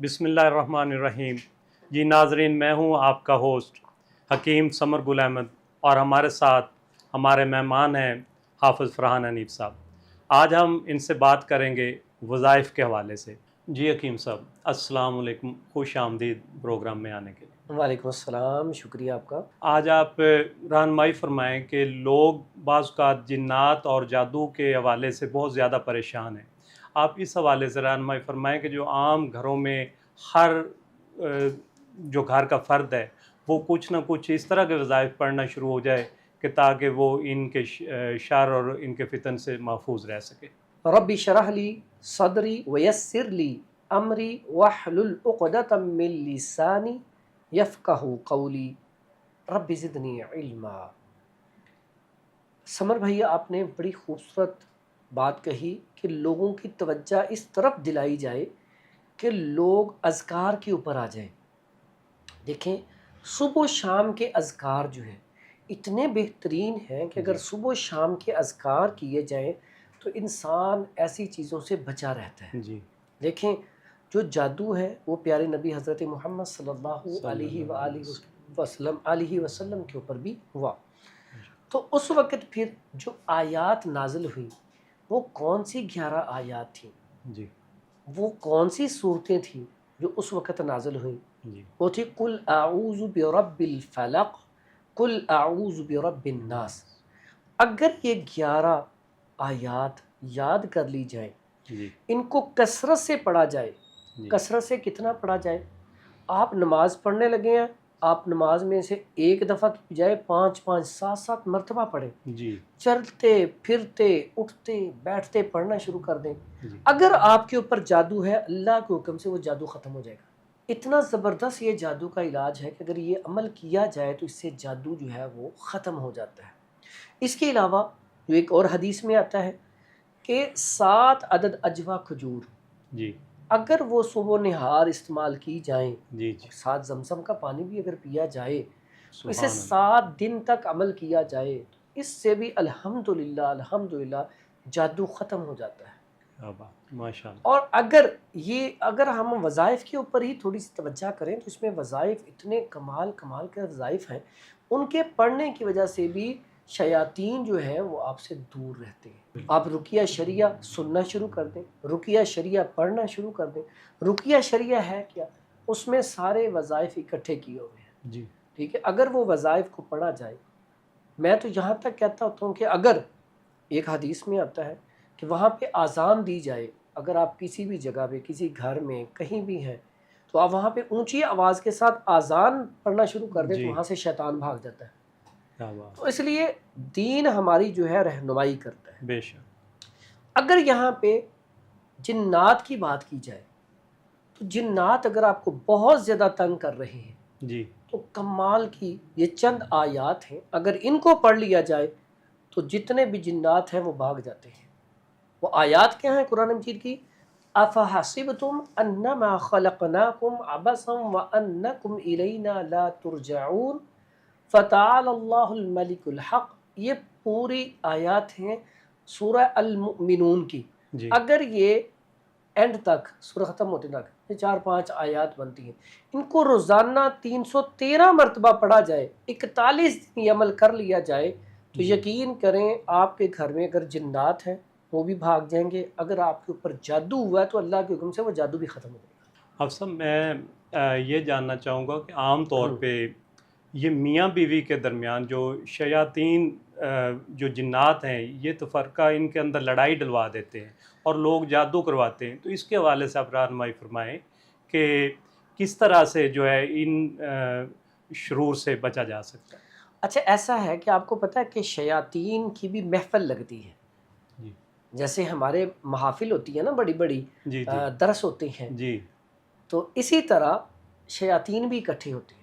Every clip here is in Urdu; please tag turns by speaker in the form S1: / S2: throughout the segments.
S1: بسم اللہ الرحمن الرحیم۔ جی ناظرین، میں ہوں آپ کا ہوسٹ حکیم سمر گل احمد، اور ہمارے ساتھ ہمارے مہمان ہیں حافظ فرحان حنیف صاحب۔ آج ہم ان سے بات کریں گے وظائف کے حوالے سے۔ جی حکیم صاحب، السلام علیکم، خوش آمدید پروگرام میں آنے کے لیے۔
S2: وعلیکم السلام، شکریہ آپ کا۔
S1: آج آپ رہنمائی فرمائیں کہ لوگ بعض اوقات جنات اور جادو کے حوالے سے بہت زیادہ پریشان ہیں۔ آپ اس حوالے سے رہنمائی فرمائیں کہ جو عام گھروں میں ہر جو گھر کا فرد ہے وہ کچھ نہ کچھ اس طرح کے وظائف پڑھنا شروع ہو جائے کہ تاکہ وہ ان کے شر اور ان کے فتن سے محفوظ رہ سکے۔
S2: رب اشرح لی صدری ویسر لی امری واحلل عقدۃ من لسانی یفقہوا قولی رب زدنی علما۔ سمر بھائی، آپ نے بڑی خوبصورت بات کہی کہ لوگوں کی توجہ اس طرف دلائی جائے کہ لوگ اذکار کے اوپر آ جائیں۔ دیکھیں، صبح و شام کے اذکار جو ہیں اتنے بہترین ہیں کہ اگر صبح و شام کے اذکار کیے جائیں تو انسان ایسی چیزوں سے بچا رہتا ہے۔
S1: جی،
S2: دیکھیں، جو جادو ہے وہ پیارے نبی حضرت محمد صلی اللہ علیہ وسلم کے اوپر بھی ہوا۔ تو اس وقت پھر جو آیات نازل ہوئی وہ کون سی 11 آیات تھیں؟
S1: جی،
S2: وہ کون سی صورتیں تھیں جو اس وقت نازل ہوئیں؟
S1: جی،
S2: وہ تھی قل اعوذ برب الفلق، قل اعوذ برب الناس۔ اگر یہ 11 آیات یاد کر لی جائیں،
S1: جی،
S2: ان کو کثرت سے پڑھا جائے،
S1: جی،
S2: کثرت سے کتنا پڑھا جائے؟ آپ نماز پڑھنے لگے ہیں، آپ نماز میں سے ایک دفعہ کی بجائے 5 5 7 7 مرتبہ پڑھیں،
S1: جی،
S2: چلتے پھرتے اٹھتے بیٹھتے پڑھنا شروع کر دیں۔
S1: جی،
S2: اگر آپ کے اوپر جادو ہے، اللہ کے حکم سے وہ جادو ختم ہو جائے گا۔ اتنا زبردست یہ جادو کا علاج ہے کہ اگر یہ عمل کیا جائے تو اس سے جادو جو ہے وہ ختم ہو جاتا ہے۔ اس کے علاوہ جو ایک اور حدیث میں آتا ہے کہ 7 عدد اجوا کھجور،
S1: جی،
S2: اگر وہ صبح و نہار استعمال کی جائیں،
S1: جی، جی،
S2: اور 7 زمزم کا پانی بھی اگر پیا جائے، تو اسے
S1: سبحان اللہ،
S2: 7 دن تک عمل کیا جائے تو اس سے بھی الحمدللہ جادو ختم ہو جاتا ہے۔
S1: کیا بات، ماشاء اللہ۔
S2: اور اگر ہم وظائف کے اوپر ہی تھوڑی سی توجہ کریں تو اس میں وظائف اتنے کمال کے وظائف ہیں، ان کے پڑھنے کی وجہ سے بھی شیاطین جو ہیں وہ آپ سے دور رہتے ہیں۔ آپ رقیہ شریعہ سننا شروع کر دیں، رقیہ شریعہ پڑھنا شروع کر دیں۔ رقیہ شریعہ ہے کیا؟ اس میں سارے وظائف اکٹھے کیے ہوئے ہیں،
S1: جی،
S2: ٹھیک ہے؟ اگر وہ وظائف کو پڑھا جائے، میں تو یہاں تک کہتا ہوتا ہوں کہ اگر ایک حدیث میں آتا ہے کہ وہاں پہ آذان دی جائے، اگر آپ کسی بھی جگہ پہ کسی گھر میں کہیں بھی ہیں تو آپ وہاں پہ اونچی آواز کے ساتھ آذان پڑھنا شروع کر دیں تو
S1: جی،
S2: وہاں سے شیطان بھاگ جاتا ہے۔
S1: کیا بات،
S2: تو اس لیے دین ہماری جو ہے رہنمائی کرتا ہے۔
S1: بے شک،
S2: اگر یہاں پہ جنات کی بات کی جائے تو جنات اگر آپ کو بہت زیادہ تنگ کر رہے ہیں
S1: جی،
S2: تو کمال کی یہ چند آیات ہیں، اگر ان کو پڑھ لیا جائے تو جتنے بھی جنات ہیں وہ بھاگ جاتے ہیں۔ وہ آیات کیا ہیں قرآن مجید کی؟ افحسبتم انما خلقناکم عبثا وانکم الینا لا ترجعون فتعالی اللہ الملک الحق۔ یہ پوری آیات ہیں سورہ المؤمنون کی۔
S1: جی،
S2: اگر یہ اینڈ تک سورہ ختم ہوتے تک یہ 4 5 آیات بنتی ہیں، ان کو روزانہ 313 مرتبہ پڑھا جائے، 41 دن یہ عمل کر لیا جائے تو یقین کریں آپ کے گھر میں اگر جنات ہیں وہ بھی بھاگ جائیں گے۔ اگر آپ کے اوپر جادو ہوا ہے تو اللہ کے حکم سے وہ جادو بھی ختم ہو جائے گا۔
S1: افسر، میں یہ جاننا چاہوں گا کہ عام طور پہ یہ میاں بیوی کے درمیان جو شیاطین جو جنات ہیں یہ تفرقہ ان کے اندر لڑائی ڈلوا دیتے ہیں اور لوگ جادو کرواتے ہیں، تو اس کے حوالے سے آپ رہنمائی فرمائیں کہ کس طرح سے جو ہے ان شرور سے بچا جا سکتا ہے۔
S2: اچھا، ایسا ہے کہ آپ کو پتہ ہے کہ شیاطین کی بھی محفل لگتی ہے،
S1: جی،
S2: جیسے ہمارے محافل ہوتی ہیں نا، بڑی بڑی
S1: جی، جی،
S2: درس ہوتے ہیں،
S1: جی،
S2: تو اسی طرح شیاطین بھی اکٹھے ہوتے ہیں۔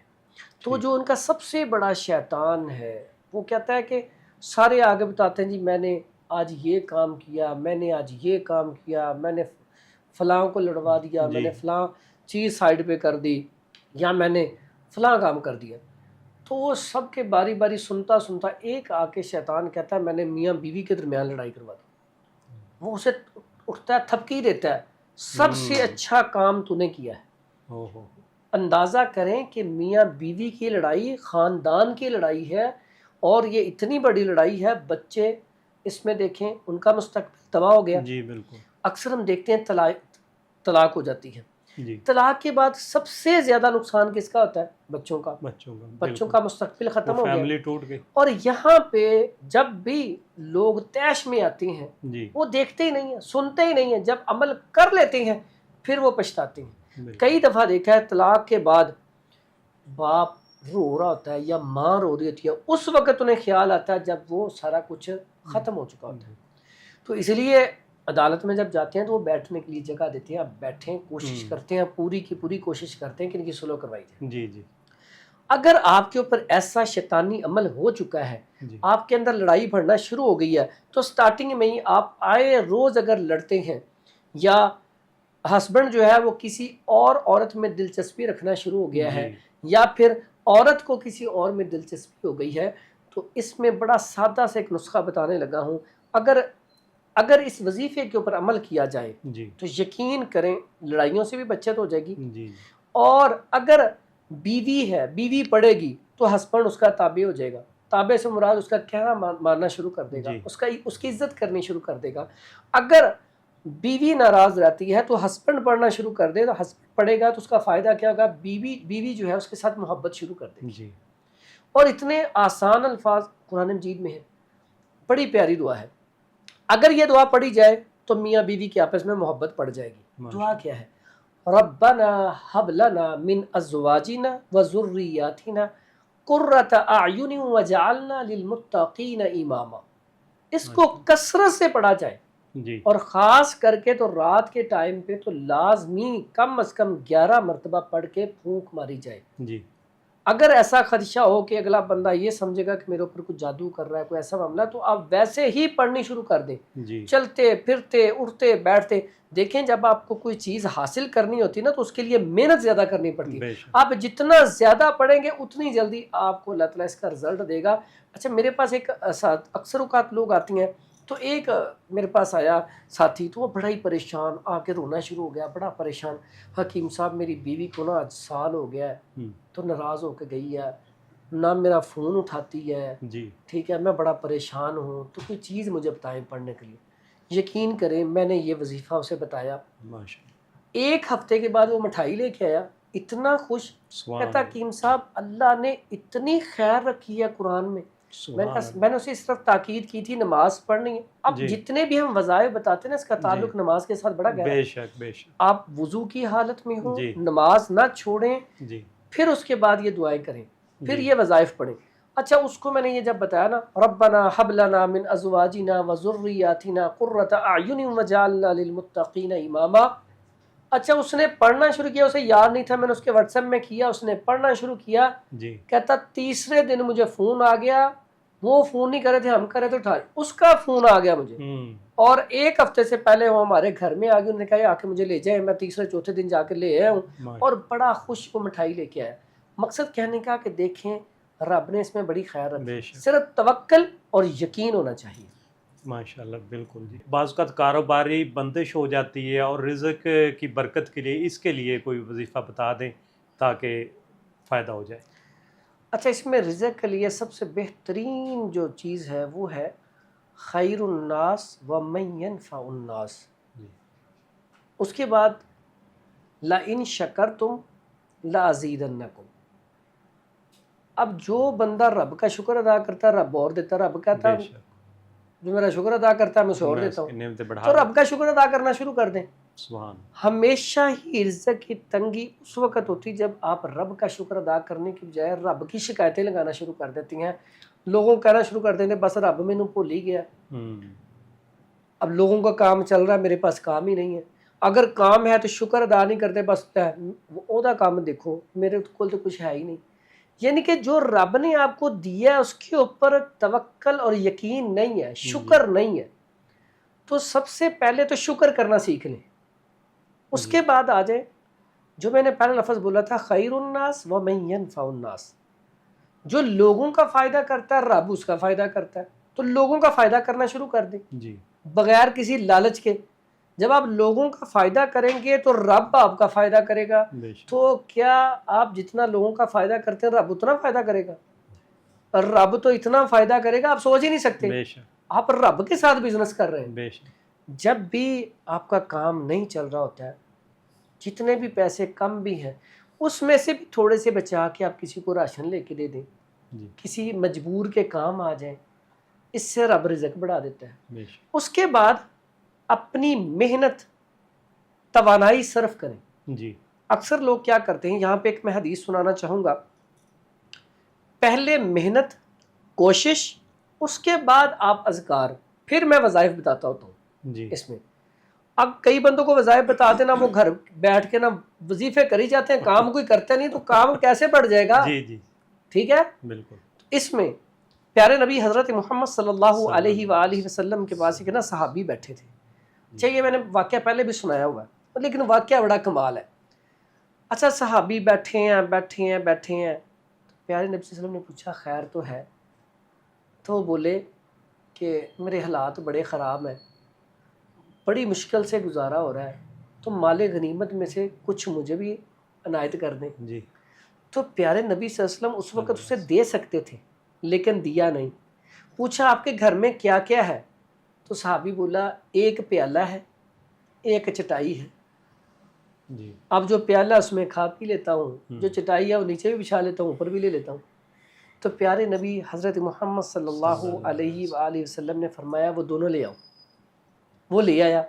S2: تو جو ان کا سب سے بڑا شیطان ہے وہ کہتا ہے کہ سارے آگے بتاتے ہیں جی میں نے آج یہ کام کیا، میں نے آج یہ کام کیا، میں نے فلاں کو لڑوا دیا، میں
S1: جی،
S2: نے فلاں چیز سائڈ پہ کر دی، یا میں نے فلاں کام کر دیا۔ تو وہ سب کے باری باری سنتا ایک آ کے شیطان کہتا ہے میں نے میاں بیوی کے درمیان لڑائی کروا دی۔ وہ اسے اٹھتا ہے، تھپکی دیتا ہے، سب سے اچھا کام تو نے کیا ہے۔ اندازہ کریں کہ میاں بیوی کی لڑائی خاندان کی لڑائی ہے، اور یہ اتنی بڑی لڑائی ہے، بچے اس میں دیکھیں ان کا مستقبل تباہ ہو گیا۔
S1: جی بالکل۔
S2: اکثر ہم دیکھتے ہیں طلاق ہو جاتی ہے،
S1: جی
S2: طلاق کے بعد سب سے زیادہ نقصان کس کا ہوتا ہے؟ بچوں کا۔ بچوں کا مستقبل ختم ہو گیا،
S1: فیملی ٹوٹ گئی۔
S2: اور یہاں پہ جب بھی لوگ طیش میں آتے ہیں
S1: جی
S2: وہ دیکھتے ہی نہیں ہیں، سنتے ہی نہیں ہیں، جب عمل کر لیتے ہیں پھر وہ پچھتاتے ہیں۔
S1: بالکل۔
S2: کئی دفعہ دیکھا ہے طلاق کے بعد باپ رو رہا ہوتا ہے یا ماں رو رہی ہوتی ہے، اس وقت انہیں خیال آتا ہے جب وہ سارا کچھ ختم ہو چکا ہوتا ہے۔ تو اس لیے عدالت میں جب جاتے ہیں تو وہ بیٹھنے کے لیے جگہ دیتے ہیں، آپ بیٹھیں، کوشش کرتے ہیں، پوری کی پوری کوشش کرتے ہیں کہ ان کی صلح کروائی جائے۔
S1: جی جی
S2: اگر آپ کے اوپر ایسا شیطانی عمل ہو چکا ہے،
S1: جی
S2: آپ کے اندر لڑائی بڑھنا شروع ہو گئی ہے، تو سٹارٹنگ میں ہی آپ آئے روز اگر لڑتے ہیں، یا ہسبینڈ جو ہے وہ کسی اور عورت میں دلچسپی رکھنا شروع ہو گیا ہے، یا پھر عورت کو کسی اور میں دلچسپی ہو گئی ہے، تو اس میں بڑا سادہ سے ایک نسخہ بتانے لگا ہوں۔ اگر اس وظیفے کے اوپر عمل کیا جائے
S1: جی
S2: تو یقین کریں لڑائیوں سے بھی بچت ہو جائے گی،
S1: جی
S2: اور اگر بیوی ہے، بیوی پڑے گی تو ہسبینڈ اس کا تابع ہو جائے گا۔ تابع سے مراد اس کا کہنا ماننا شروع کر دے گا،
S1: جی
S2: اس کی عزت کرنی شروع کر دے گا۔ اگر بیوی ناراض رہتی ہے تو ہسبینڈ پڑھنا شروع کر دے، تو ہسبینڈ پڑھے گا تو اس کا فائدہ کیا ہوگا؟ بیوی جو ہے اس کے ساتھ محبت شروع کر دے گی۔
S1: جی
S2: اور اتنے آسان الفاظ قرآن مجید میں ہیں، بڑی پیاری دعا ہے۔ اگر یہ دعا پڑھی جائے تو میاں بیوی کے آپس میں محبت پڑ جائے گی۔ دعا کیا ہے؟ ربنا ہب لنا من ازواجنا وذریاتنا قرۃ اعین وجعلنا للمتقین اماما۔ اس کو کثرت سے پڑھا جائے،
S1: جی
S2: اور خاص کر کے تو رات کے ٹائم پہ تو لازمی کم از کم 11 مرتبہ پڑھ کے پھونک ماری جائے۔
S1: جی
S2: اگر ایسا خدشہ ہو کہ اگلا بندہ یہ سمجھے گا کہ میرے اوپر کچھ جادو کر رہا ہے، کوئی ایسا معاملہ، تو آپ ویسے ہی پڑھنی شروع کر دیں،
S1: جی
S2: چلتے پھرتے اٹھتے بیٹھتے۔ دیکھیں جب آپ کو کوئی چیز حاصل کرنی ہوتی ہے نا تو اس کے لیے محنت زیادہ کرنی پڑتی ہے۔
S1: بے شک۔
S2: آپ جتنا زیادہ پڑھیں گے اتنی جلدی آپ کو اللہ تعالیٰ اس کا رزلٹ دے گا۔ اچھا میرے پاس ایک اکثر اوقات لوگ آتی ہیں، تو ایک میرے پاس آیا ساتھی، تو وہ بڑا ہی پریشان آ کے رونا شروع ہو گیا، بڑا پریشان، حکیم صاحب میری بیوی کو نا آج سال ہو گیا ہے، تو ناراض ہو کے گئی ہے، نہ میرا فون اٹھاتی ہے،
S1: جی
S2: ٹھیک ہے، میں بڑا پریشان ہوں، تو کوئی چیز مجھے بتائیں پڑھنے کے لیے۔ یقین کریں میں نے یہ وظیفہ اسے بتایا،
S1: ماشاءاللہ،
S2: ایک ہفتے کے بعد وہ مٹھائی لے کے آیا، اتنا خوش، کہتا حکیم صاحب اللہ نے اتنی خیر رکھی ہے قرآن میں۔ میں نے اسے اس طرف تاکید کی تھی نماز پڑھنی ہے۔ اب جتنے بھی ہم وظائف بتاتے ہیں نا اس کا تعلق نماز کے ساتھ بڑا گہرا ہے۔
S1: بے شک بے شک۔
S2: آپ وضو کی حالت میں ہوں،
S1: جی
S2: نماز نہ چھوڑیں،
S1: جی
S2: پھر اس کے بعد یہ دعائیں کریں، پھر یہ وظائف پڑھیں۔ اچھا اس کو میں نے یہ جب بتایا نا، ربنا حب لنا من ازواجنا وذریاتنا قرۃ اعین وجعلنا للمتقین اماما۔ اچھا اس نے پڑھنا شروع کیا، اسے یاد نہیں تھا، میں نے اس کے واٹس ایپ میں کیا، اس نے پڑھنا شروع کیا،
S1: جی
S2: کہتا تیسرے دن مجھے فون آ گیا، وہ فون نہیں کر رہے تھے، ہم کر رہے تھے، اٹھا اس کا فون آ گیا مجھے، اور ایک ہفتے سے پہلے وہ ہمارے گھر میں آ گئی، انہوں نے کہا آ کے مجھے لے جائیں، میں تیسرے چوتھے دن جا کے لے آیا ہوں، اور بڑا خوش وہ مٹھائی لے کے آیا۔ مقصد کہنے کا کہ دیکھیں رب نے اس میں بڑی خیر رکھی، صرف توکل اور یقین ہونا چاہیے۔
S1: ماشاءاللہ بالکل جی۔ بعض اوقات کاروباری بندش ہو جاتی ہے، اور رزق کی برکت کے لیے اس کے لیے کوئی وظیفہ بتا دیں تاکہ فائدہ ہو جائے۔
S2: اچھا اس میں رزق کے لیے سب سے بہترین جو چیز ہے وہ ہے خیر الناس ومن ینفع الناس۔ اس کے بعد لئن شکرتم لازیدنکم۔ اب جو بندہ رب کا شکر ادا کرتا ہے رب اور دیتا ہے، رب کہتا ہے جو میرا شکر ادا کرتا ہے میں اسے اور دیتا ہوں، تو رب کا شکر ادا کرنا شروع کر دیں۔ ہمیشہ ہی رزق کی تنگی اس وقت ہوتی جب آپ رب کا شکر ادا کرنے کی بجائے رب کی شکایتیں لگانا شروع کر دیتی ہیں، لوگوں کو کہنا شروع کر دیتے ہیں بس رب مینوں بھول ہی گیا، اب لوگوں کا کام چل رہا ہے میرے پاس کام ہی نہیں ہے، اگر کام ہے تو شکر ادا نہیں کرتے، بس وہ دا کام دیکھو میرے کول تو کچھ ہے ہی نہیں۔ یعنی کہ جو رب نے آپ کو دیا ہے اس کے اوپر توکل اور یقین نہیں ہے، شکر نہیں ہے، تو سب سے پہلے تو شکر کرنا سیکھ لیں، اس کے بعد آ جائیں جو میں نے پہلا لفظ بولا تھا خیر الناس ومن ینفع الناس، جو لوگوں کا فائدہ کرتا ہے رب اس کا فائدہ کرتا ہے، تو لوگوں کا فائدہ کرنا شروع کر دیں
S1: جی
S2: بغیر کسی لالچ کے۔ جب آپ لوگوں کا فائدہ کریں گے تو رب آپ کا فائدہ کرے گا.
S1: بے شک.
S2: تو کیا آپ جتنا لوگوں کا فائدہ کرتے ہیں رب اتنا فائدہ کرے گا؟ اور رب تو اتنا فائدہ کرے گا آپ سوچ ہی نہیں سکتے.
S1: بے شک.
S2: آپ رب کے ساتھ بزنس کر رہے ہیں.
S1: بے شک.
S2: جب بھی آپ کا کام نہیں چل رہا ہوتا ہے، جتنے بھی پیسے کم بھی ہیں اس میں سے بھی تھوڑے سے بچا کے آپ کسی کو راشن لے کے دے دیں،
S1: جی.
S2: کسی مجبور کے کام آ جائیں، اس سے رب رزق بڑھا دیتا ہے.
S1: بے شک.
S2: اس کے بعد اپنی محنت توانائی صرف کریں.
S1: جی.
S2: اکثر لوگ کیا کرتے ہیں، یہاں پہ ایک میں حدیث سنانا چاہوں گا، پہلے محنت کوشش، اس کے بعد آپ اذکار، پھر میں وظائف بتاتا ہوتا ہوں.
S1: جی.
S2: اس میں اب کئی بندوں کو وظائف بتاتے نا، وہ گھر بیٹھ کے نا وظیفے کر ہی جاتے ہیں، کام کوئی کرتے نہیں، تو کام کیسے بڑھ جائے گا؟
S1: جی. جی.
S2: ٹھیک ہے.
S1: بالکل.
S2: اس میں پیارے نبی حضرت محمد صلی اللہ علیہ وآلہ وسلم کے پاس ایک نا صحابی بیٹھے تھے. چاہیے میں نے واقعہ پہلے بھی سنایا ہوا ہے، لیکن واقعہ بڑا کمال ہے. اچھا صحابی بیٹھے ہیں. پیارے نبی صلی اللہ علیہ وسلم نے پوچھا خیر تو ہے؟ تو وہ بولے کہ میرے حالات بڑے خراب ہیں، بڑی مشکل سے گزارا ہو رہا ہے، تو مال غنیمت میں سے کچھ مجھے بھی عنایت کر دیں.
S1: جی.
S2: تو پیارے نبی صلی اللہ علیہ وسلم اس وقت اسے دے سکتے تھے لیکن دیا نہیں. پوچھا آپ کے گھر میں کیا کیا ہے؟ تو صحابی بولا ایک پیالہ ہے، ایک چٹائی ہے.
S1: جی.
S2: اب جو پیالہ اس میں کھا پی لیتا ہوں، جو چٹائی ہے وہ نیچے بھی بچھا لیتا ہوں، اوپر بھی لے لیتا ہوں. تو پیارے نبی حضرت محمد صلی اللہ علیہ وآلہ وسلم نے فرمایا وہ دونوں لے آؤ. وہ لے آیا.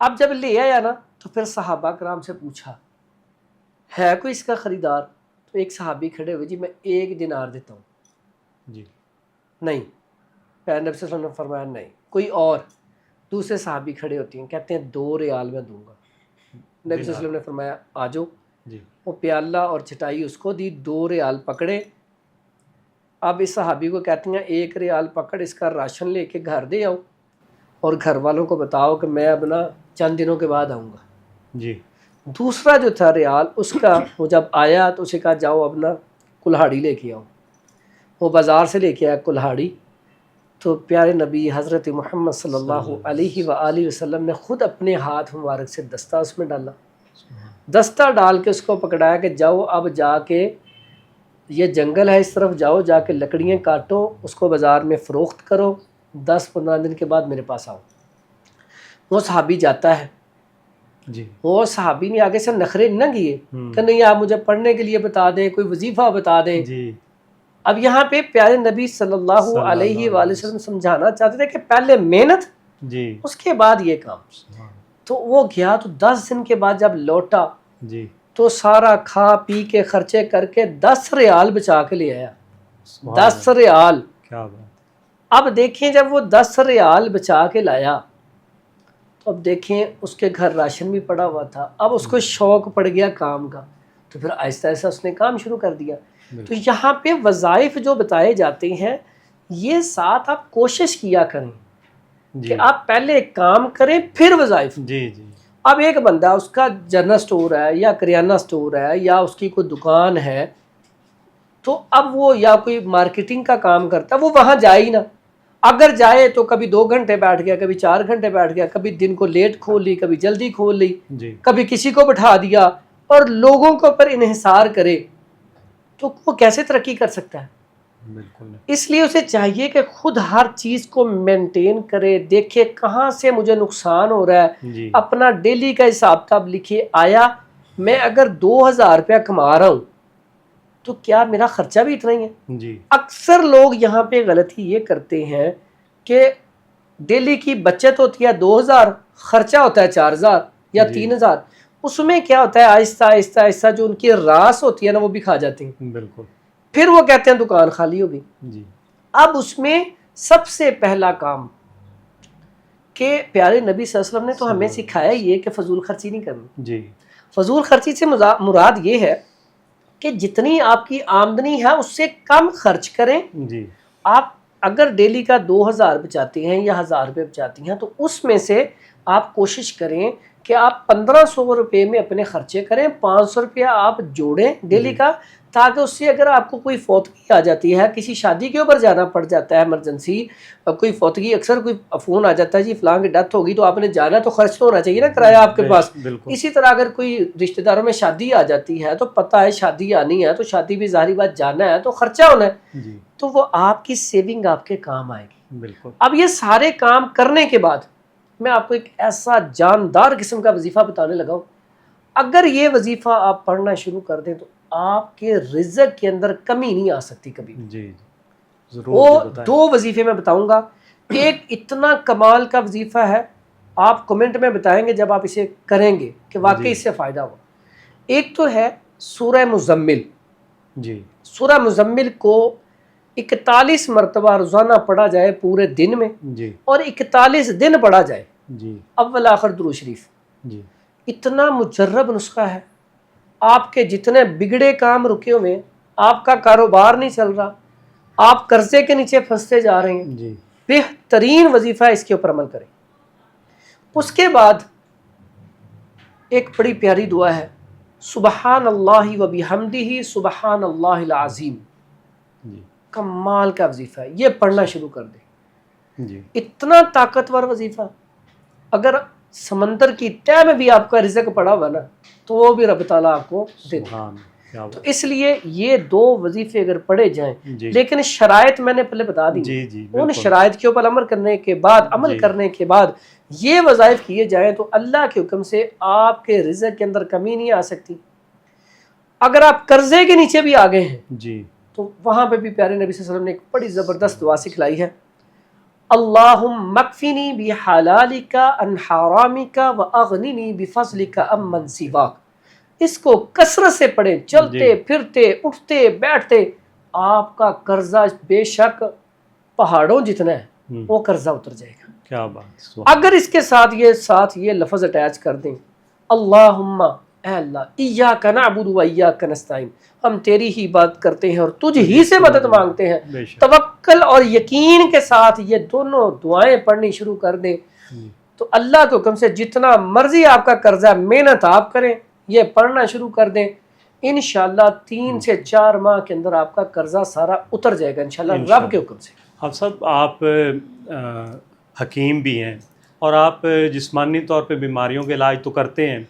S2: اب جب لے آیا نا تو پھر صحابہ کرام سے پوچھا ہے کوئی اس کا خریدار؟ تو ایک صحابی کھڑے ہوئے، جی میں 1 دینار دیتا ہوں.
S1: جی.
S2: نہیں. پیارے نبی صلی اللہ علیہ وسلم نے فرمایا نہیں. کوئی اور؟ دوسرے صحابی کھڑے ہوتے ہیں، کہتے ہیں 2 ریال میں دوں گا. نبی صلی اللہ علیہ وسلم نے فرمایا آ جاؤ.
S1: جی.
S2: وہ پیالہ اور چٹائی اس کو دی، 2 ریال پکڑے. اب اس صحابی کو کہتے ہیں 1 ریال پکڑ، اس کا راشن لے کے گھر دے آؤ اور گھر والوں کو بتاؤ کہ میں اب نا چند دنوں کے بعد آؤں گا.
S1: جی.
S2: دوسرا جو تھا ریال، اس کا وہ جب آیا تو اسے کہا جاؤ اب نا کلہاڑی لے کے آؤ. وہ بازار سے لے کے آیا کلہاڑی. تو پیارے نبی حضرت محمد صلی اللہ علیہ وآلہ وسلم نے خود اپنے ہاتھ مبارک سے دستہ اس میں ڈالا، دستہ ڈال کے اس کو پکڑایا کہ جاؤ اب جا کے یہ جنگل ہے اس طرف جاؤ، جا کے لکڑیاں کاٹو، اس کو بازار میں فروخت کرو، 10-15 دن کے بعد میرے پاس آؤ. وہ صحابی جاتا ہے.
S1: جی.
S2: وہ صحابی نے آگے سے نخرے نہ کیے کہ نہیں آپ مجھے پڑھنے کے لیے بتا دیں، کوئی وظیفہ بتا دیں.
S1: جی.
S2: اب یہاں پہ پیارے نبی صلی اللہ علیہ وآلہ وسلم سمجھانا چاہتے تھے کہ پہلے محنت،
S1: جی.
S2: اس کے بعد یہ کام. تو وہ گیا تو 10 دن کے بعد جب لوٹا
S1: جی.
S2: تو سارا کھا پی کے خرچے کر کے 10 ریال بچا کے لے آیا. 10 ریال.
S1: کیا بات.
S2: اب دیکھیں جب وہ 10 ریال بچا کے لایا تو اب دیکھیں اس کے گھر راشن بھی پڑا ہوا تھا. اب اس کو شوق پڑ گیا کام کا، تو پھر آہستہ آہستہ اس نے کام شروع کر دیا. تو یہاں پہ وظائف جو بتائے جاتے ہیں یہ ساتھ آپ کوشش کیا کریں کہ آپ پہلے کام کریں پھر وظائف.
S1: جی. جی.
S2: اب ایک بندہ اس کا جنرل سٹور ہے یا کریانہ سٹور ہے یا اس کی کوئی دکان ہے، تو اب وہ یا کوئی مارکیٹنگ کا کام کرتا ہے، وہ وہاں جائے ہی نا. اگر جائے تو کبھی 2 گھنٹے بیٹھ گیا، کبھی 4 گھنٹے بیٹھ گیا، کبھی دن کو لیٹ کھول لی، کبھی جلدی کھول لی، کبھی کسی کو بٹھا دیا اور لوگوں کے اوپر انحصار کرے تو وہ کیسے ترقی کر سکتا ہے؟
S1: بالکل.
S2: اس لیے اسے چاہیے کہ خود ہر چیز کو مینٹین کرے، دیکھے کہاں سے مجھے نقصان ہو رہا ہے، اپنا ڈیلی کا حساب کتاب لکھے. آیا میں اگر 2000 روپیہ کما رہا ہوں تو کیا میرا خرچہ بھی اتنا ہی ہے؟
S1: جی.
S2: اکثر لوگ یہاں پہ غلطی یہ کرتے ہیں کہ ڈیلی کی بچت ہوتی ہے 2000، خرچہ ہوتا ہے 4000 یا 3000. اس میں کیا ہوتا ہے آہستہ آہستہ آہستہ جو ان کی راس ہوتی ہے نا وہ بھی کھا جاتے ہیں.
S1: بالکل.
S2: پھر وہ کہتے ہیں دکان خالی ہوگی.
S1: جی.
S2: اب اس میں سب سے پہلا کام کہ پیارے نبی صلی اللہ علیہ وسلم نے تو ہمیں سکھایا یہ کہ فضول خرچی نہیں کرنی.
S1: جی.
S2: فضول خرچی سے مراد یہ ہے کہ جتنی آپ کی آمدنی ہے اس سے کم خرچ کریں.
S1: جی.
S2: آپ اگر ڈیلی کا 2000 بچاتے ہیں یا 1000 روپے بچاتی ہیں تو اس میں سے آپ کوشش کریں کہ آپ 1500 روپے میں اپنے خرچے کریں، 500 روپیہ آپ جوڑیں ڈیلی کا، تاکہ اس سے اگر آپ کو کوئی فوتگی آ جاتی ہے، کسی شادی کے اوپر جانا پڑ جاتا ہے ایمرجنسی، کوئی فوتگی، اکثر کوئی فون آ جاتا ہے جی فلاں کی ڈیتھ ہوگی تو آپ نے جانا، تو خرچ تو ہونا چاہیے نا، کرایہ آپ کے پاس۔
S1: بالکل
S2: اسی طرح اگر کوئی رشتہ داروں میں شادی آ جاتی ہے تو پتہ ہے شادی آنی ہے، تو شادی بھی ظاہری بات جانا ہے تو خرچہ ہونا ہے،
S1: جی
S2: تو وہ آپ کی سیونگ آپ کے کام آئے گی۔
S1: بالکل
S2: اب یہ سارے کام کرنے کے بعد میں آپ کو ایک ایسا جاندار قسم کا وظیفہ بتانے لگا ہوں، اگر یہ وظیفہ آپ پڑھنا شروع کر دیں تو آپ کے رزق کے اندر کمی نہیں آ سکتی کبھی۔
S1: جی ضرور
S2: وہ
S1: جی بتائیں۔
S2: 2 وظیفے میں بتاؤں گا، ایک اتنا کمال کا وظیفہ ہے، آپ کمنٹ میں بتائیں گے جب آپ اسے کریں گے کہ واقعی
S1: جی
S2: اس سے فائدہ ہوا۔ ایک تو ہے سورہ مزمل۔
S1: جی
S2: سورہ مزمل کو 41 مرتبہ روزانہ پڑھا جائے پورے دن میں،
S1: جی
S2: اور 41 دن پڑھا جائے،
S1: جی
S2: اول آخر درود شریف۔
S1: جی
S2: اتنا مجرب نسخہ ہے، آپ کے جتنے بگڑے کام رکے ہوئے ہیں، آپ کا کاروبار نہیں چل رہا، آپ قرضے کے نیچے پھنستے جا رہے ہیں،
S1: جی
S2: بہترین وظیفہ ہے، اس کے اوپر عمل کریں۔ اس کے بعد ایک بڑی پیاری دعا ہے، سبحان اللہ و بحمدہ سبحان اللہ العظیم،
S1: جی
S2: کمال کا وظیفہ ہے، یہ پڑھنا شروع کر دیں۔
S1: جی
S2: اتنا طاقتور وظیفہ، اگر سمندر کی تہہ میں بھی آپ کا رزق پڑا ہوا نا تو وہ بھی رب تعالیٰ آپ کو دے دے۔
S1: سبحان کیا
S2: تو
S1: بات۔
S2: اس لیے یہ 2 وظیفے اگر پڑھے جائیں،
S1: جی
S2: لیکن شرائط میں نے پہلے بتا دی،
S1: جی جی
S2: ان
S1: بالکل
S2: شرائط کے اوپر عمل کرنے کے بعد
S1: جی
S2: یہ وظائف کیے جائیں تو اللہ کے حکم سے آپ کے رزق کے اندر کمی نہیں آ سکتی۔ اگر آپ قرضے کے نیچے بھی آ گئے ہیں
S1: جی
S2: تو وہاں پہ بھی پیارے نبی صلی اللہ علیہ وسلم نے ایک بڑی زبردست دعا سکھلائی ہے، اللہم مکفنی بحلالک عن حرامک واغننی بفضلک عمن سواک۔ اس کو کثرت سے پڑھیں، چلتے پھرتے اٹھتے بیٹھتے، آپ کا قرضہ بے شک پہاڑوں جتنا ہے وہ قرضہ اتر جائے گا۔
S1: کیا بات۔
S2: اگر اس کے ساتھ یہ لفظ اٹیچ کر دیں، اللہم، اے اللہ، ایاک نعبد و ایاک نستعین، ہم تیری ہی بات کرتے ہیں اور تجھ ہی سے مدد مانگتے ہیں،
S1: بے شک
S2: توکل اور یقین کے ساتھ یہ دونوں دعائیں پڑھنی شروع کر دیں تو اللہ کے حکم سے جتنا مرضی آپ کا قرضہ، محنت آپ کریں، یہ پڑھنا شروع کر دیں، انشاءاللہ 3 سے 4 ماہ کے اندر آپ کا قرضہ سارا اتر جائے گا انشاءاللہ رب کے حکم سے۔
S1: اب صاحب آپ حکیم بھی ہیں اور آپ جسمانی طور پہ بیماریوں کے علاج تو کرتے ہیں،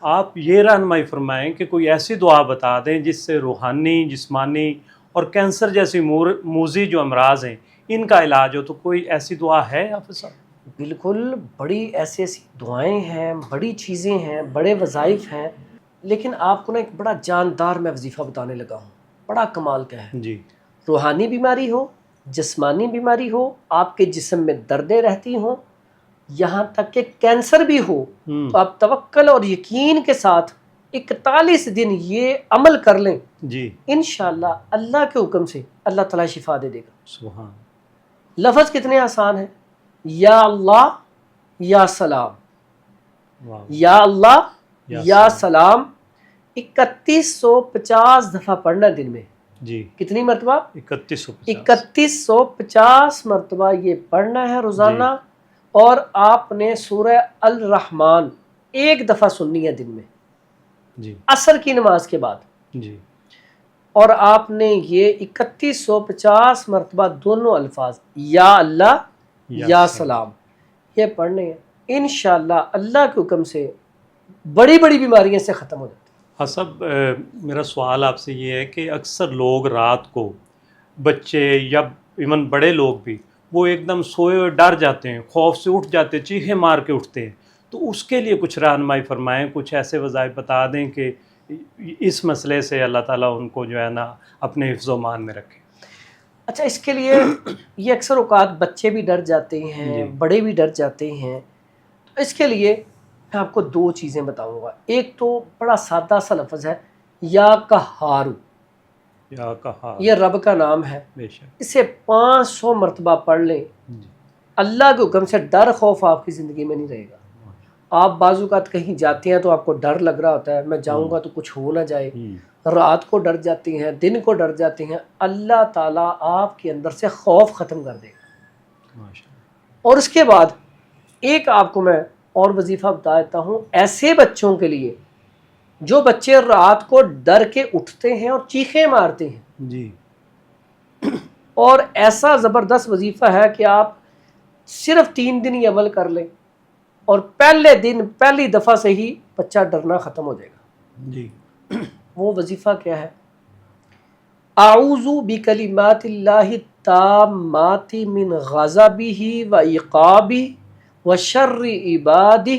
S1: آپ یہ رہنمائی فرمائیں کہ کوئی ایسی دعا بتا دیں جس سے روحانی، جسمانی اور کینسر جیسی موذی جو امراض ہیں ان کا علاج ہو، تو کوئی ایسی دعا ہے حافظ صاحب؟
S2: بالکل، بڑی ایسی دعائیں ہیں، بڑی چیزیں ہیں، بڑے وظائف ہیں، لیکن آپ کو نا ایک بڑا جاندار میں وظیفہ بتانے لگا ہوں، بڑا کمال کا ہے۔
S1: جی
S2: روحانی بیماری ہو، جسمانی بیماری ہو، آپ کے جسم میں دردیں رہتی ہوں، یہاں تک کہ کینسر بھی ہو، تو آپ توکل اور یقین کے ساتھ 41 دن یہ عمل کر لیں،
S1: جی
S2: انشاءاللہ اللہ کے حکم سے اللہ تعالیٰ شفا دے دے گا۔
S1: سبحان۔
S2: لفظ کتنے آسان ہیں، یا اللہ یا سلام،
S1: واہ۔
S2: یا اللہ
S1: یا
S2: یا سلام 3150 دفعہ پڑھنا دن میں۔
S1: جی
S2: کتنی مرتبہ؟
S1: 3150۔
S2: 3150 مرتبہ یہ پڑھنا ہے روزانہ، اور آپ نے سورہ الرحمن 1 دفعہ سننی ہے دن میں،
S1: جی
S2: عصر کی نماز کے بعد،
S1: جی
S2: اور آپ نے یہ 3150 مرتبہ دونوں الفاظ یا اللہ یا سلام یہ پڑھنے ہیں، انشاءاللہ اللہ کے حکم سے بڑی بڑی بیماریاں سے ختم ہو جاتی ہیں۔
S1: ہاں صاحب، میرا سوال آپ سے یہ ہے کہ اکثر لوگ رات کو، بچے یا ایون بڑے لوگ بھی، وہ ایک دم سوئے ہوئے ڈر جاتے ہیں، خوف سے اٹھ جاتے ہیں، چیخیں مار کے اٹھتے ہیں، تو اس کے لیے کچھ رہنمائی فرمائیں، کچھ ایسے وظائف بتا دیں کہ اس مسئلے سے اللہ تعالیٰ ان کو جو ہے نا اپنے حفظ و امان میں رکھے۔
S2: اچھا، اس کے لیے یہ اکثر اوقات بچے بھی ڈر جاتے ہیں، بڑے بھی ڈر جاتے ہیں، تو اس کے لیے میں آپ کو 2 چیزیں بتاؤں گا۔ ایک تو بڑا سادہ سا لفظ ہے، یا قہارو،
S1: یا کہا
S2: یہ رب کا نام ہے،
S1: بے شک۔
S2: اسے 500 مرتبہ پڑھ لیں، اللہ کے حکم سے ڈر خوف آپ کی زندگی میں نہیں رہے گا۔ آپ بعض اوقات کہیں جاتے ہیں تو آپ کو ڈر لگ رہا ہوتا ہے، میں جاؤں گا تو کچھ ہو نہ جائے، رات کو ڈر جاتے ہیں، دن کو ڈر جاتے ہیں، اللہ تعالیٰ آپ کے اندر سے خوف ختم کر دے گا۔ اور اس کے بعد ایک آپ کو میں اور وظیفہ بتا دیتا ہوں ایسے بچوں کے لیے جو بچے رات کو ڈر کے اٹھتے ہیں اور چیخیں مارتے ہیں،
S1: جی
S2: اور ایسا زبردست وظیفہ ہے کہ آپ صرف 3 دن ہی عمل کر لیں اور پہلے دن پہلی دفعہ سے ہی بچہ ڈرنا ختم ہو جائے گا۔
S1: جی
S2: وہ وظیفہ کیا ہے؟ اعوذ بکلمات اللہ التامات من غضبہ و عقابہ و شر عبادہ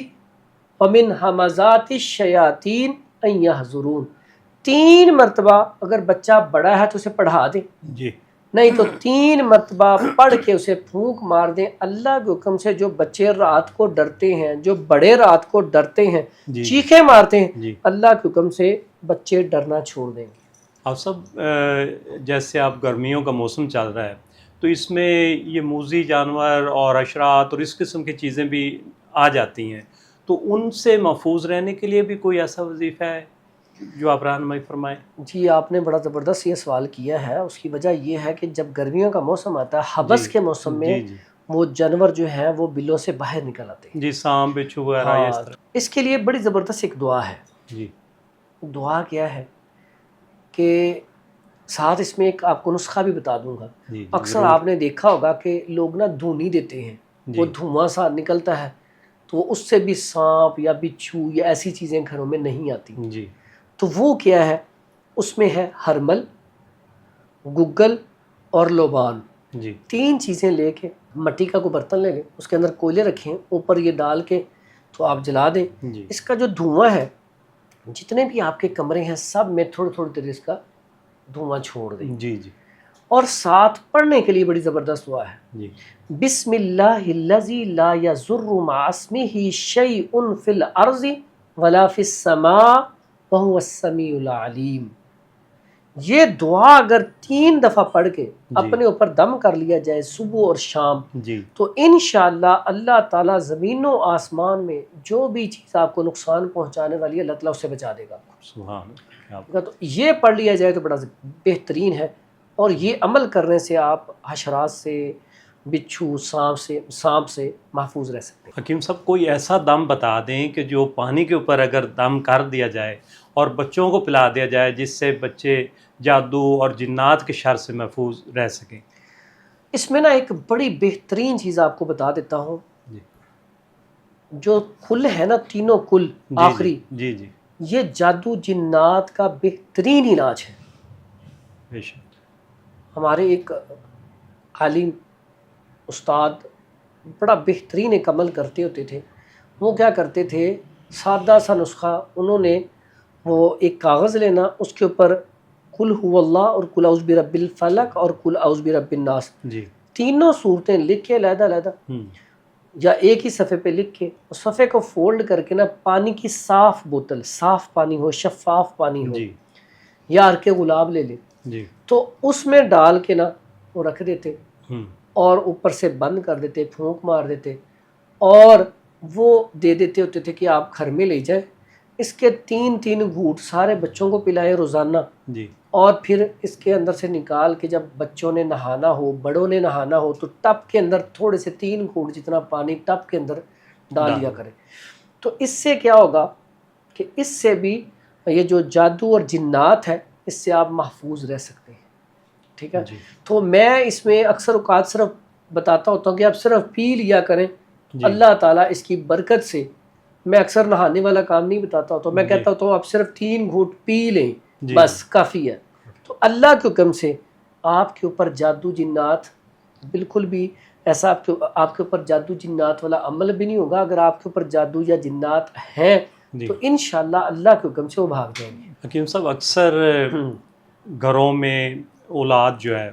S2: ومن ہمزات الشیاطین ان یحضرون۔ 3 مرتبہ اگر بچہ بڑا ہے تو اسے پڑھا دیں،
S1: جی
S2: نہیں تو 3 مرتبہ پڑھ کے اسے پھونک مار دیں۔ اللہ کے حکم سے جو بچے رات کو ڈرتے ہیں، جو بڑے رات کو ڈرتے ہیں،
S1: جی
S2: چیخیں مارتے ہیں،
S1: جی
S2: اللہ کے حکم سے بچے ڈرنا چھوڑ دیں گے۔
S1: آپ سب جیسے آپ گرمیوں کا موسم چل رہا ہے تو اس میں یہ موذی جانور اور حشرات اور اس قسم کی چیزیں بھی آ جاتی ہیں، تو ان سے محفوظ رہنے کے لیے بھی کوئی ایسا وظیفہ ہے جو آپ رہنمائی فرمائیں؟
S2: جی آپ نے بڑا زبردست یہ سوال کیا ہے۔ اس کی وجہ یہ ہے کہ جب گرمیوں کا موسم آتا ہے، حبس کے موسم میں
S1: جی جی
S2: وہ جانور جو ہیں وہ بلوں سے باہر نکل آتے ہیں۔
S1: جی سانپ بچھو وغیرہ یا اس
S2: ہاں،
S1: طرح۔
S2: اس کے لیے بڑی زبردست ایک دعا ہے۔
S1: جی
S2: دعا کیا ہے کہ ساتھ اس میں ایک آپ کو نسخہ بھی بتا دوں گا۔
S1: جی جی
S2: اکثر
S1: ضرور۔
S2: آپ نے دیکھا ہوگا کہ لوگ نا دھونی دیتے ہیں، وہ
S1: جی
S2: دھواں سا نکلتا ہے، تو اس سے بھی سانپ یا بچھو یا ایسی چیزیں گھروں میں نہیں آتی۔
S1: جی
S2: تو وہ کیا ہے؟ اس میں ہے ہرمل، گگل اور لوبان۔
S1: جی
S2: 3 چیزیں لے کے مٹی کا کوئی برتن لے لیں، اس کے اندر کوئلے رکھیں، اوپر یہ ڈال کے تو آپ جلا دیں۔
S1: جی
S2: اس کا جو دھواں ہے، جتنے بھی آپ کے کمرے ہیں سب میں تھوڑی تھوڑی دیر اس کا دھواں چھوڑ دیں۔
S1: جی جی
S2: اور ساتھ پڑھنے کے لیے بڑی زبردست دعا ہے،
S1: جی
S2: بسم اللہ الذی لا یضر مع اسمہ شیء فی الارض ولا فی السماء وہو السمیع العلیم۔ یہ دعا اگر 3 دفعہ پڑھ کے اپنے اوپر دم کر لیا جائے صبح اور شام،
S1: جی
S2: تو انشاءاللہ اللہ تعالیٰ زمین و آسمان میں جو بھی چیز آپ کو نقصان پہنچانے والی ہے، اللہ تعالیٰ اس سے بچا دے گا۔
S1: سبحان اللہ۔
S2: تو یہ پڑھ لیا جائے تو بڑا بہترین ہے، اور یہ عمل کرنے سے آپ حشرات سے، بچھو، سانپ سے محفوظ رہ سکتے ہیں۔
S1: حکیم صاحب کوئی ایسا دم بتا دیں کہ جو پانی کے اوپر اگر دم کر دیا جائے اور بچوں کو پلا دیا جائے جس سے بچے جادو اور جنات کے شر سے محفوظ رہ سکیں۔
S2: اس میں نا ایک بڑی بہترین چیز آپ کو بتا دیتا ہوں،
S1: جی
S2: جو کل ہے نا، تینوں کل
S1: جی
S2: آخری،
S1: جی جی
S2: یہ جادو جنات کا بہترین علاج ہے۔
S1: بے شک۔
S2: ہمارے ایک عالم استاد بڑا بہترین ایک عمل کرتے ہوتے تھے۔ وہ کیا کرتے تھے؟ سادہ سا نسخہ، انہوں نے وہ ایک کاغذ لینا، اس کے اوپر قل هو اللہ اور قل اعوذ برب الفلق اور قل اعوذ برب الناس،
S1: جی
S2: تینوں صورتیں لکھ کے علیحدہ علیحدہ یا ایک ہی صفحے پہ لکھ کے، اس صفحے کو فولڈ کر کے نا، پانی کی صاف بوتل، صاف پانی ہو، شفاف پانی ہو،
S1: جی
S2: یا عرق گلاب لے لیں،
S1: جی
S2: تو اس میں ڈال کے نا وہ رکھ دیتے
S1: ہوں
S2: اور اوپر سے بند کر دیتے، پھونک مار دیتے، اور وہ دے دیتے ہوتے تھے کہ آپ گھر میں لے جائیں، اس کے 3 گھونٹ سارے بچوں کو پلائیں روزانہ،
S1: جی
S2: اور پھر اس کے اندر سے نکال کے جب بچوں نے نہانا ہو، بڑوں نے نہانا ہو، تو ٹب کے اندر تھوڑے سے 3 گھونٹ جتنا پانی ٹب کے اندر ڈال لیا کریں۔ تو اس سے کیا ہوگا کہ اس سے بھی یہ جو جادو اور جنات ہے، اس سے آپ محفوظ رہ سکتے ہیں۔ ٹھیک ہے؟
S1: جی
S2: تو میں اس میں اکثر اوقات صرف بتاتا ہوتا ہوں کہ آپ صرف پی لیا کریں،
S1: جی
S2: اللہ تعالیٰ اس کی برکت سے، میں اکثر نہانے والا کام نہیں بتاتا ہوتا، میں
S1: جی
S2: کہتا ہوتا ہوں آپ صرف 3 گھونٹ پی لیں،
S1: جی
S2: بس کافی ہے۔ تو اللہ کے حکم سے آپ کے اوپر جادو جنات بالکل بھی ایسا آپ کے اوپر جادو جنات والا عمل بھی نہیں ہوگا۔ اگر آپ کے اوپر جادو یا جنات ہیں
S1: جی۔
S2: تو انشاءاللہ اللہ کے حکم سے وہ بھاگ جائیں گے۔
S1: حکیم صاحب اکثر گھروں میں اولاد جو ہے،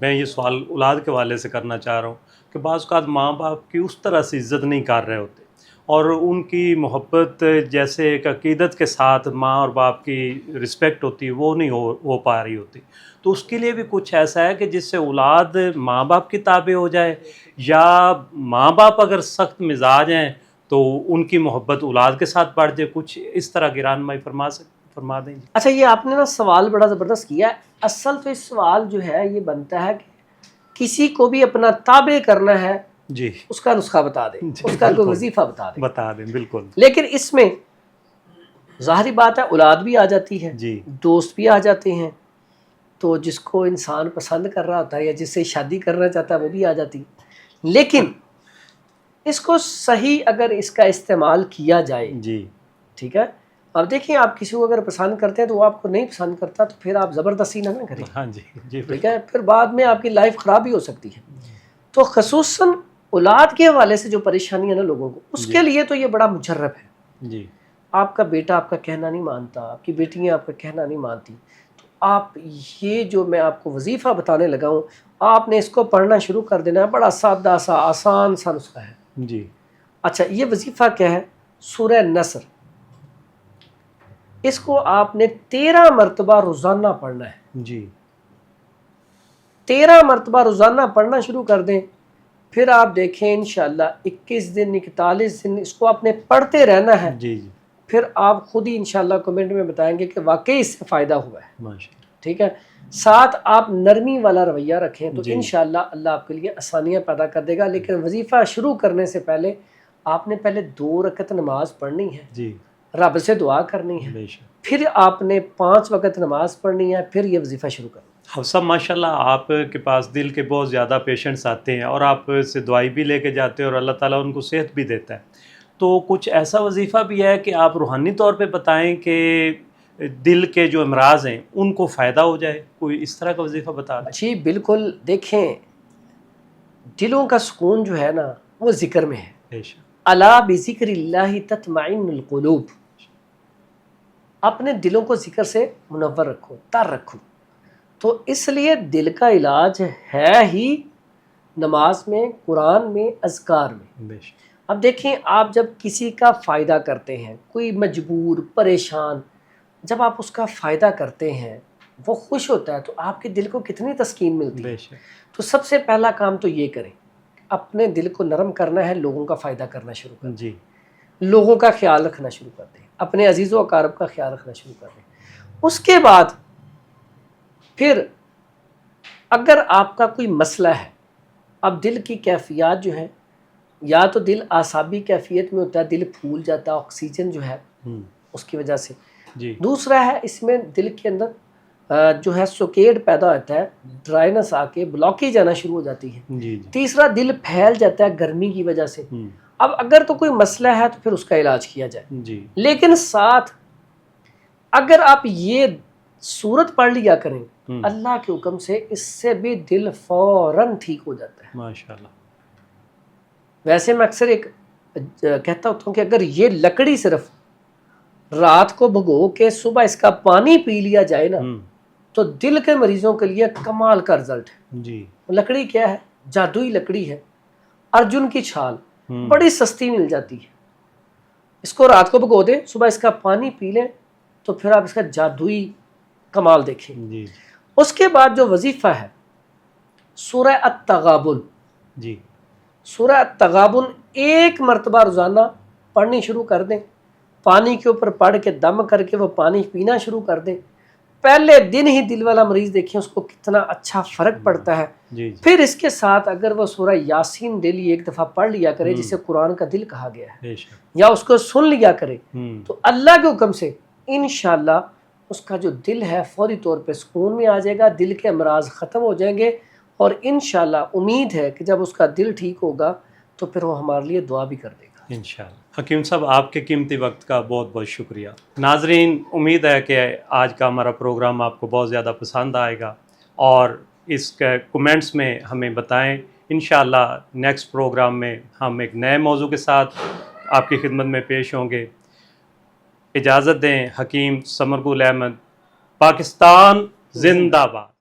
S1: میں یہ سوال اولاد کے حوالے سے کرنا چاہ رہا ہوں کہ بعض اوقات ماں باپ کی اس طرح سے عزت نہیں کر رہے ہوتے، اور ان کی محبت جیسے ایک عقیدت کے ساتھ ماں اور باپ کی رسپیکٹ ہوتی ہے وہ نہیں ہو پا رہی ہوتی، تو اس کے لیے بھی کچھ ایسا ہے کہ جس سے اولاد ماں باپ کی تابع ہو جائے، یا ماں باپ اگر سخت مزاج ہیں تو ان کی محبت اولاد کے ساتھ بڑھ جائے؟ کچھ اس طرح کی رہنمائی فرما دیں جی۔
S2: اچھا، یہ آپ نے نا سوال بڑا زبردست کیا ہے۔ اصل تو اس سوال جو ہے یہ بنتا ہے کہ کسی کو بھی اپنا تابع کرنا ہے
S1: جی
S2: اس کا نسخہ بتا دیں،
S1: جی،
S2: اس کا کوئی
S1: بالکل۔
S2: وظیفہ بتا دیں۔
S1: بتا دیں، بالکل۔
S2: لیکن اس میں ظاہری بات ہے اولاد بھی آ جاتی ہے،
S1: جی
S2: دوست بھی آ جاتے ہیں، تو جس کو انسان پسند کر رہا ہوتا ہے یا جس سے شادی کرنا چاہتا ہے وہ بھی آ جاتی ہے۔ لیکن اس کو صحیح اگر اس کا استعمال کیا جائے،
S1: جی
S2: ٹھیک ہے، اب دیکھیں آپ کسی کو اگر پسند کرتے ہیں تو وہ آپ کو نہیں پسند کرتا تو پھر آپ زبردستی نہ کریں،
S1: ہاں جی جی
S2: ٹھیک ہے، پھر بعد میں آپ کی لائف خراب بھی ہو سکتی ہے۔ تو خصوصاً اولاد کے حوالے سے جو پریشانی ہے نا لوگوں کو، اس کے لیے تو یہ بڑا مجرب ہے۔
S1: جی
S2: آپ کا بیٹا آپ کا کہنا نہیں مانتا، آپ کی بیٹیاں آپ کا کہنا نہیں مانتی، تو آپ یہ جو میں آپ کو وظیفہ بتانے لگا ہوں، آپ نے اس کو پڑھنا شروع کر دینا ہے۔ بڑا سادہ سا آسان سا نسخہ ہے۔
S1: جی
S2: اچھا، یہ وظیفہ کیا ہے؟ سورہ نصر، اس کو آپ نے 13 مرتبہ روزانہ پڑھنا ہے۔
S1: جی
S2: 13 مرتبہ روزانہ پڑھنا شروع کر دیں، پھر آپ دیکھیں انشاءاللہ 21 دن 41 دن اس کو آپ نے پڑھتے رہنا ہے،
S1: جی جی
S2: پھر آپ خود ہی انشاءاللہ کمنٹ میں بتائیں گے کہ واقعی اس سے فائدہ ہوا ہے،
S1: ماشاء اللہ۔
S2: ٹھیک ہے۔ ساتھ آپ نرمی والا رویہ رکھیں تو
S1: جی
S2: انشاءاللہ اللہ آپ کے لیے آسانیاں پیدا کر دے گا۔ لیکن وظیفہ شروع کرنے سے پہلے آپ نے پہلے 2 رکعت نماز پڑھنی ہے،
S1: جی
S2: رب سے دعا کرنی ہے،
S1: بے شک۔
S2: پھر آپ نے 5 وقت نماز پڑھنی ہے، پھر یہ وظیفہ شروع کرنا ہے۔
S1: حفصہ ماشاء اللہ آپ کے پاس دل کے بہت زیادہ پیشنٹس آتے ہیں اور آپ سے دعائی بھی لے کے جاتے ہیں اور اللہ تعالیٰ ان کو صحت بھی دیتا ہے، تو کچھ ایسا وظیفہ بھی ہے کہ آپ روحانی طور پہ بتائیں کہ دل کے جو امراض ہیں ان کو فائدہ ہو جائے، کوئی اس طرح کا وظیفہ بتا دیں۔
S2: جی بالکل، دیکھیں دلوں کا سکون جو ہے نا وہ ذکر میں ہے۔
S1: بے شک۔
S2: الا بذکر اللہ تطمئن القلوب، اپنے دلوں کو ذکر سے منور رکھو، تر رکھو۔ تو اس لیے دل کا علاج ہے ہی نماز میں، قرآن میں، اذکار میں۔
S1: بے شک۔
S2: اب دیکھیں آپ جب کسی کا فائدہ کرتے ہیں، کوئی مجبور پریشان، جب آپ اس کا فائدہ کرتے ہیں وہ خوش ہوتا ہے تو آپ کے دل کو کتنی تسکین ملتی ہے۔
S1: بے شک۔
S2: تو سب سے پہلا کام تو یہ کریں، اپنے دل کو نرم کرنا ہے، لوگوں کا فائدہ کرنا شروع کریں،
S1: جی
S2: لوگوں کا خیال رکھنا شروع کر دیں، اپنے عزیز و اقارب کا خیال رکھنا شروع کر دیں۔ اس کے بعد پھر اگر آپ کا کوئی مسئلہ ہے، اب دل کی کیفیات جو ہے، یا تو دل اعصابی کیفیت میں ہوتا ہے، دل پھول جاتا ہے آکسیجن جو ہے اس کی وجہ سے۔
S1: جی
S2: دوسرا ہے اس میں دل کے اندر جو ہے سوکیڈ پیدا ہوتا ہے، ڈرائنس آ کے بلاکیج آنا شروع ہو جاتی ہے۔
S1: جی جی
S2: تیسرا دل پھیل جاتا ہے گرمی کی وجہ سے۔
S1: ہوں،
S2: اب اگر تو کوئی مسئلہ ہے تو پھر اس کا علاج کیا جائے،
S1: جی
S2: لیکن ساتھ اگر آپ یہ صورت پڑھ لیا کریں اللہ کے حکم سے، اس سے بھی دل فوراً ٹھیک ہو جاتا ہے۔
S1: ماشاء اللہ۔
S2: ویسے میں اکثر ایک کہتا ہوتا ہوں کہ اگر یہ لکڑی صرف رات کو بھگو کے صبح اس کا پانی پی لیا جائے نا تو دل کے مریضوں کے لیے کمال کا رزلٹ ہے۔
S1: جی
S2: لکڑی کیا ہے؟ جادوئی لکڑی ہے، ارجن کی چھال،
S1: ہوں،
S2: بڑی سستی مل جاتی ہے۔ اس کو رات کو بھگو دیں، صبح اس کا پانی پی لیں تو پھر آپ اس کا جادوئی کمال دیکھیں۔
S1: جی
S2: اس کے بعد جو وظیفہ ہے سورہ التغابن،
S1: جی
S2: سورہ التغابن 1 مرتبہ روزانہ پڑھنی شروع کر دیں، پانی کے اوپر پڑھ کے دم کر کے وہ پانی پینا شروع کر دیں۔ پہلے دن ہی دل والا مریض دیکھیں اس کو کتنا اچھا فرق پڑتا ہے۔
S1: جی
S2: پھر اس کے ساتھ اگر وہ سورہ یاسین ڈیلی 1 دفعہ پڑھ لیا کرے، جسے قرآن کا دل کہا گیا ہے،
S1: بے شک۔
S2: یا اس کو سن لیا کرے،
S1: ہوں،
S2: تو اللہ کے حکم سے انشاءاللہ اس کا جو دل ہے فوری طور پہ سکون میں آ جائے گا، دل کے امراض ختم ہو جائیں گے، اور انشاءاللہ امید ہے کہ جب اس کا دل ٹھیک ہوگا تو پھر وہ ہمارے لیے دعا بھی کر دے گا۔
S1: انشاءاللہ۔ حکیم صاحب آپ کے قیمتی وقت کا بہت بہت شکریہ۔ ناظرین، امید ہے کہ آج کا ہمارا پروگرام آپ کو بہت زیادہ پسند آئے گا، اور اس کے کومنٹس میں ہمیں بتائیں۔ انشاءاللہ نیکسٹ پروگرام میں ہم ایک نئے موضوع کے ساتھ آپ کی خدمت میں پیش ہوں گے۔ اجازت دیں، حکیم ثمر گل احمد، پاکستان زندہ باد۔